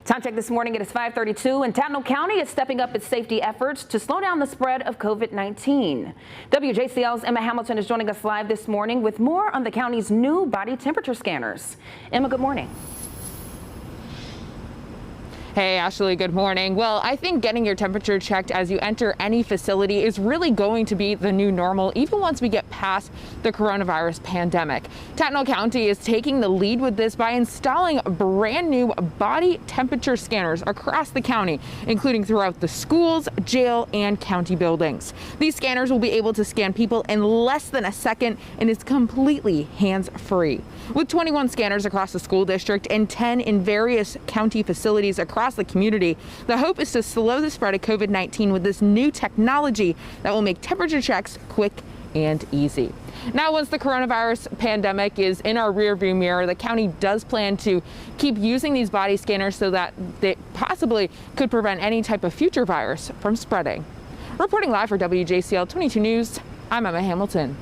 Time check this morning, it is 5:32, and Tattnall County is stepping up its safety efforts to slow down the spread of COVID-19. WJCL's Emma Hamilton is joining us live this morning with more on the county's new body temperature scanners. Emma, good morning. Hey Ashley, good morning. Well, I think getting your temperature checked as you enter any facility is really going to be the new normal, even once we get past the coronavirus pandemic. Tattnal County is taking the lead with this by installing brand new body temperature scanners across the county, including throughout the schools, jail, and county buildings. These scanners will be able to scan people in less than a second and is completely hands-free. With 21 scanners across the school district and 10 in various county facilities across the community, the hope is to slow the spread of COVID-19 with this new technology that will make temperature checks quick and easy. Now, once the coronavirus pandemic is in our rearview mirror, the county does plan to keep using these body scanners so that they possibly could prevent any type of future virus from spreading. Reporting live for WJCL 22 News, I'm Emma Hamilton.